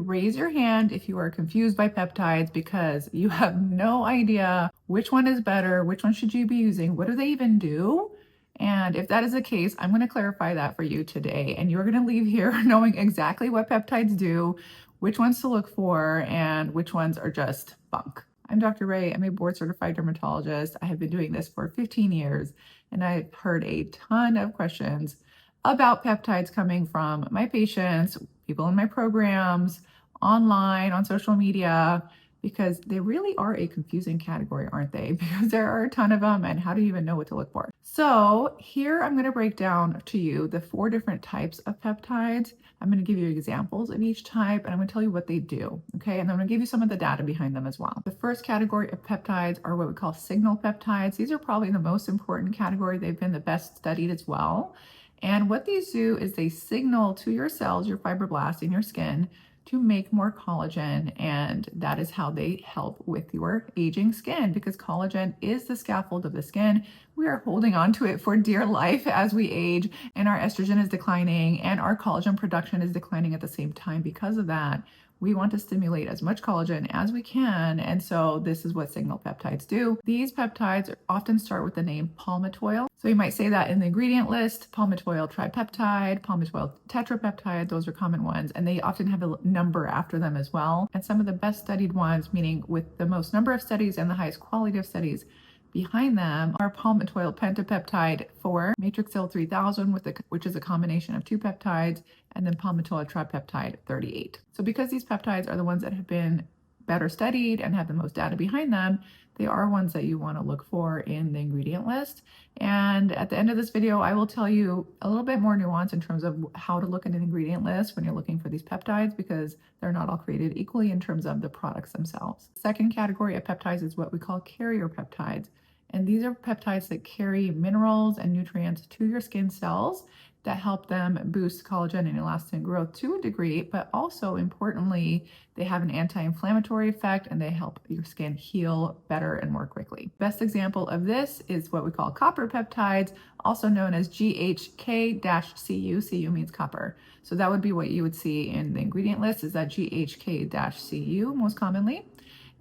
raise your hand if you are confused by peptides because you have no idea which one is better, which one should you be using, what do they even do? And if that is the case, I'm going to clarify that for you today. And you're going to leave here knowing exactly what peptides do, which ones to look for, and which ones are just bunk. I'm Dr. Ray. I'm a board certified dermatologist. I have been doing this for 15 years, and I've heard a ton of questions about peptides coming from my patients, people in my programs, online, on social media, because they really are a confusing category, aren't they? Because there are a ton of them, and how do you even know what to look for? So here I'm going to break down to you the 4 different types of peptides. I'm going to give you examples of each type, and I'm going to tell you what they do, okay? And I'm going to give you some of the data behind them as well. The first category of peptides are what we call signal peptides. These are probably the most important category. They've been the best studied as well. And what these do is they signal to your cells, your fibroblasts in your skin, to make more collagen, and that is how they help with your aging skin, because collagen is the scaffold of the skin. We are holding on to it for dear life as we age, and our estrogen is declining and our collagen production is declining at the same time. Because of that, we want to stimulate as much collagen as we can, and so this is what signal peptides do. These peptides often start with the name palmitoyl. So you might say that in the ingredient list: palmitoyl tripeptide, palmitoyl tetrapeptide, those are common ones, and they often have a number after them as well. And some of the best studied ones, meaning with the most number of studies and the highest quality of studies behind them, are palmitoyl pentapeptide 4, matrixyl 3000, which is a combination of 2 peptides, and then palmitoyl tripeptide 38. So because these peptides are the ones that have been better studied and have the most data behind them, they are ones that you want to look for in the ingredient list. And at the end of this video, I will tell you a little bit more nuance in terms of how to look at an ingredient list when you're looking for these peptides, because they're not all created equally in terms of the products themselves. The second category of peptides is what we call carrier peptides. And these are peptides that carry minerals and nutrients to your skin cells that help them boost collagen and elastin growth to a degree, but also importantly, they have an anti-inflammatory effect and they help your skin heal better and more quickly. Best example of this is what we call copper peptides, also known as GHK-Cu. Cu means copper. So that would be what you would see in the ingredient list, is that GHK-Cu most commonly.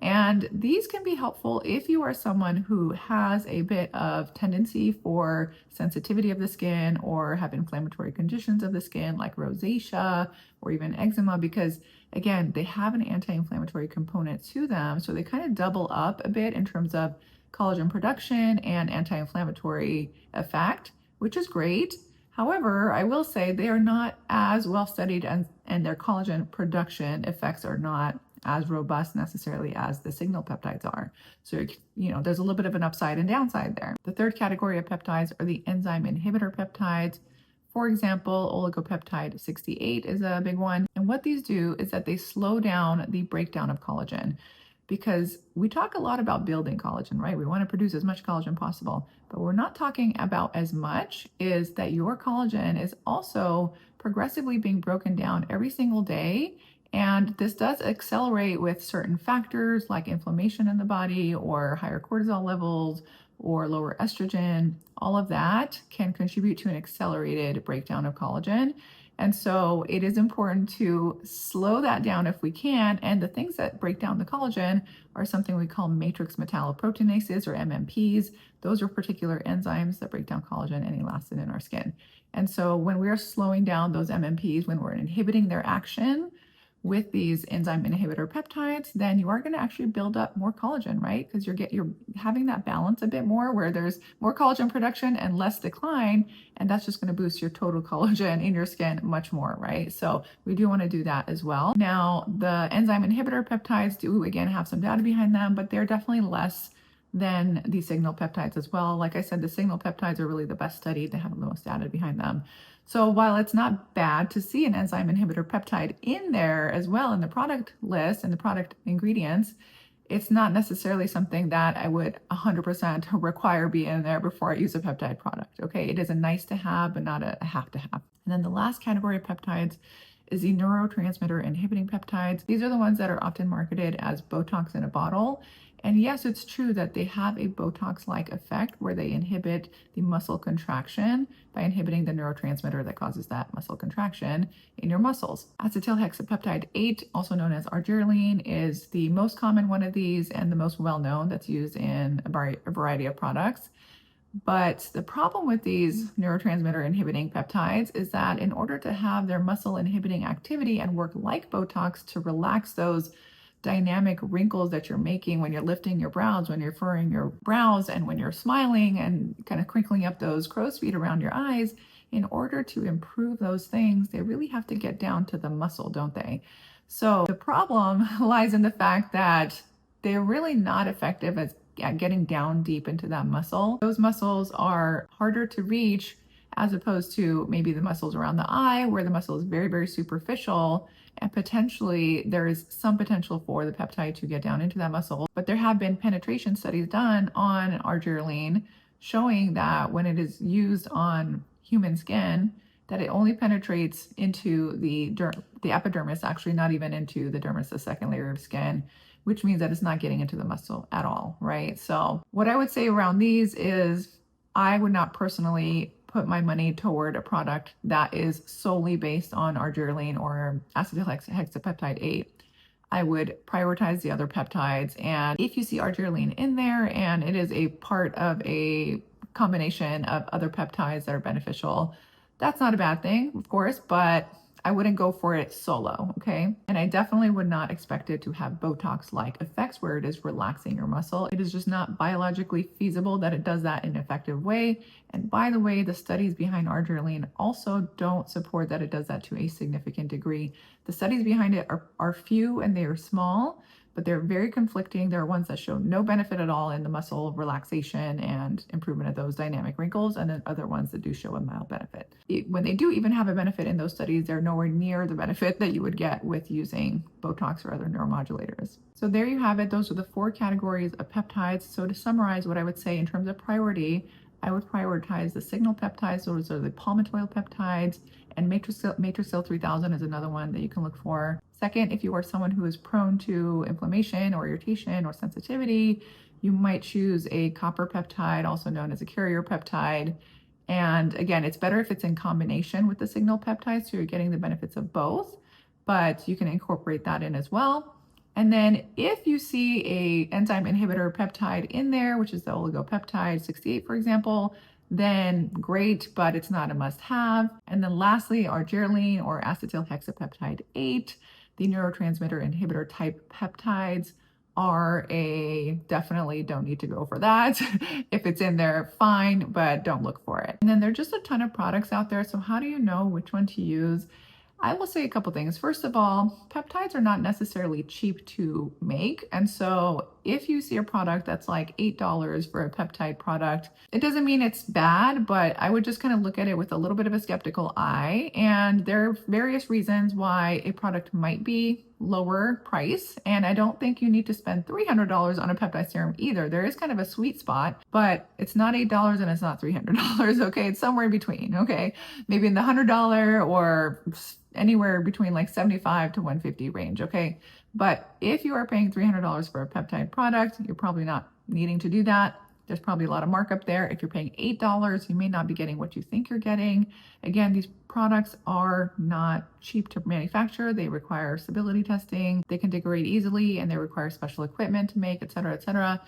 And these can be helpful if you are someone who has a bit of tendency for sensitivity of the skin or have inflammatory conditions of the skin like rosacea or even eczema, because again, they have an anti-inflammatory component to them. So they kind of double up a bit in terms of collagen production and anti-inflammatory effect, which is great. However, I will say they are not as well studied, and their collagen production effects are not as robust necessarily as the signal peptides are. So, there's a little bit of an upside and downside there. The third category of peptides are the enzyme-inhibitor peptides. For example, oligopeptide 68 is a big one. And what these do is that they slow down the breakdown of collagen, because we talk a lot about building collagen, right? We want to produce as much collagen possible, but we're not talking about as much is that your collagen is also progressively being broken down every single day. And this does accelerate with certain factors like inflammation in the body or higher cortisol levels or lower estrogen. All of that can contribute to an accelerated breakdown of collagen. And so it is important to slow that down if we can. And the things that break down the collagen are something we call matrix metalloproteinases, or MMPs. Those are particular enzymes that break down collagen and elastin in our skin. And so when we're slowing down those MMPs, when we're inhibiting their action with these enzyme inhibitor peptides, then you are going to actually build up more collagen, right? Because you're having that balance a bit more where there's more collagen production and less decline, and that's just going to boost your total collagen in your skin much more, right? So we do want to do that as well. Now, the enzyme inhibitor peptides do again have some data behind them, but they're definitely less than the signal peptides as well. Like I said, the signal peptides are really the best studied. They have the most data behind them. So while it's not bad to see an enzyme inhibitor peptide in there as well in the product list and the product ingredients, it's not necessarily something that I would 100% require be in there before I use a peptide product. Okay, it is a nice to have, but not a have to have. And then the last category of peptides is the neurotransmitter-inhibiting peptides. These are the ones that are often marketed as Botox in a bottle. And yes, it's true that they have a Botox-like effect where they inhibit the muscle contraction by inhibiting the neurotransmitter that causes that muscle contraction in your muscles. Acetylhexapeptide 8, also known as argireline, is the most common one of these and the most well-known that's used in a variety of products. But the problem with these neurotransmitter inhibiting peptides is that in order to have their muscle inhibiting activity and work like Botox to relax those dynamic wrinkles that you're making when you're lifting your brows, when you're furrowing your brows, and when you're smiling and kind of crinkling up those crow's feet around your eyes, in order to improve those things, they really have to get down to the muscle, don't they? So the problem lies in the fact that they're really not effective at getting down deep into that muscle. Those muscles are harder to reach as opposed to maybe the muscles around the eye, where the muscle is very, very superficial, and potentially there is some potential for the peptide to get down into that muscle. But there have been penetration studies done on argireline showing that when it is used on human skin, that it only penetrates into the epidermis, actually not even into the dermis, the second layer of skin, which means that it's not getting into the muscle at all, right? So what I would say around these is I would not personally put my money toward a product that is solely based on argireline or acetylhexapeptide 8. I would prioritize the other peptides. And if you see argireline in there and it is a part of a combination of other peptides that are beneficial, that's not a bad thing, of course, but I wouldn't go for it solo, okay? And I definitely would not expect it to have Botox-like effects where it is relaxing your muscle. It is just not biologically feasible that it does that in an effective way. And by the way, the studies behind argireline also don't support that it does that to a significant degree. The studies behind it are few and they are small, but they're very conflicting. There are ones that show no benefit at all in the muscle relaxation and improvement of those dynamic wrinkles, and then other ones that do show a mild benefit. When they do even have a benefit in those studies, they're nowhere near the benefit that you would get with using Botox or other neuromodulators. So there you have it. Those are the 4 categories of peptides. So to summarize what I would say in terms of priority, I would prioritize the signal peptides. Those are the palmitoyl peptides, and matricil 3000 is another one that you can look for. Second, if you are someone who is prone to inflammation or irritation or sensitivity, you might choose a copper peptide, also known as a carrier peptide. And again, it's better if it's in combination with the signal peptides, so you're getting the benefits of both, but you can incorporate that in as well. And then if you see a enzyme inhibitor peptide in there, which is the oligopeptide 68, for example, then great, but it's not a must-have. And then lastly, argireline or acetylhexapeptide 8, the neurotransmitter inhibitor type peptides are definitely don't need to go for that. If it's in there, fine, but don't look for it. And then there are just a ton of products out there. So how do you know which one to use? I will say a couple things. First of all, peptides are not necessarily cheap to make. And so if you see a product that's like $8 for a peptide product, it doesn't mean it's bad, but I would just kind of look at it with a little bit of a skeptical eye. And there are various reasons why a product might be lower price. And I don't think you need to spend $300 on a peptide serum either. There is kind of a sweet spot, but it's not $8 and it's not $300. Okay. It's somewhere in between. Okay. Maybe in the $100 or anywhere between like 75 to 150 range. Okay. But if you are paying $300 for a peptide product, you're probably not needing to do that. There's probably a lot of markup there. If you're paying $8, you may not be getting what you think you're getting. Again, these products are not cheap to manufacture. They require stability testing. They can degrade easily and they require special equipment to make, et cetera, et cetera.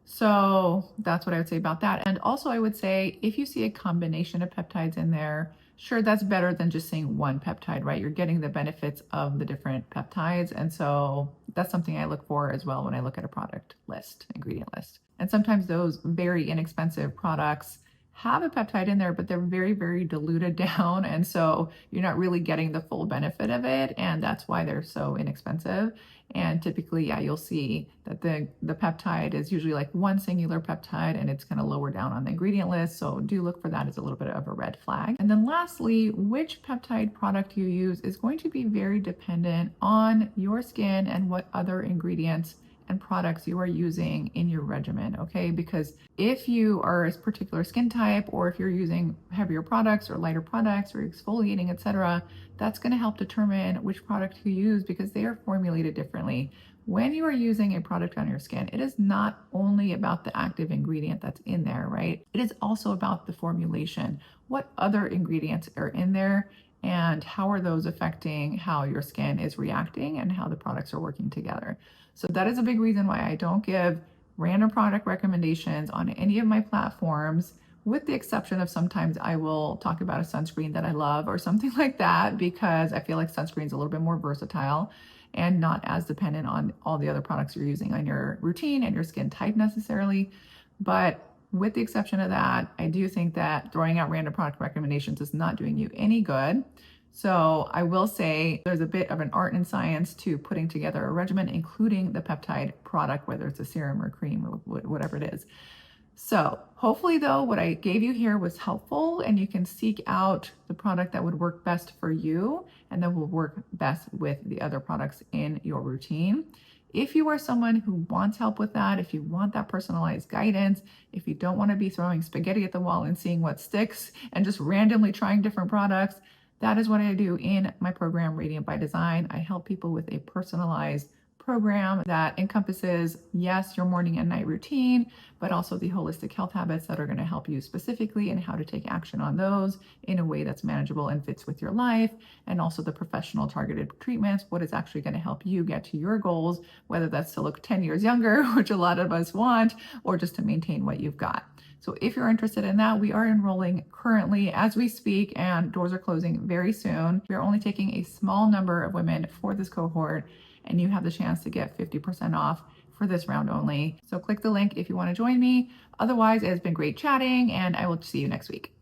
So that's what I would say about that. And also I would say if you see a combination of peptides in there, sure, that's better than just seeing one peptide, right? You're getting the benefits of the different peptides. And so that's something I look for as well when I look at a product list, ingredient list. And sometimes those very inexpensive products have a peptide in there, but they're very, very diluted down. And so you're not really getting the full benefit of it. And that's why they're so inexpensive. And typically, yeah, you'll see that the peptide is usually like one singular peptide and it's kind of lower down on the ingredient list. So do look for that as a little bit of a red flag. And then lastly, which peptide product you use is going to be very dependent on your skin and what other ingredients and products you are using in your regimen, okay? Because if you are a particular skin type, or if you're using heavier products or lighter products or exfoliating, etc., that's going to help determine which product you use because they are formulated differently. When you are using a product on your skin, it is not only about the active ingredient that's in there, right? It is also about the formulation. What other ingredients are in there and how are those affecting how your skin is reacting and how the products are working together? So that is a big reason why I don't give random product recommendations on any of my platforms, with the exception of sometimes I will talk about a sunscreen that I love or something like that, because I feel like sunscreen is a little bit more versatile and not as dependent on all the other products you're using on your routine and your skin type necessarily. But with the exception of that, I do think that throwing out random product recommendations is not doing you any good. So I will say there's a bit of an art and science to putting together a regimen, including the peptide product, whether it's a serum or cream or whatever it is. So hopefully though, what I gave you here was helpful and you can seek out the product that would work best for you and that will work best with the other products in your routine. If you are someone who wants help with that, if you want that personalized guidance, if you don't want to be throwing spaghetti at the wall and seeing what sticks and just randomly trying different products, that is what I do in my program, Radiant by Design. I help people with a personalized program that encompasses, yes, your morning and night routine, but also the holistic health habits that are going to help you specifically and how to take action on those in a way that's manageable and fits with your life, and also the professional targeted treatments, what is actually going to help you get to your goals, whether that's to look 10 years younger, which a lot of us want, or just to maintain what you've got. So if you're interested in that, we are enrolling currently as we speak, and doors are closing very soon. We are only taking a small number of women for this cohort, and you have the chance to get 50% off for this round only. So click the link if you want to join me. Otherwise, it has been great chatting, and I will see you next week.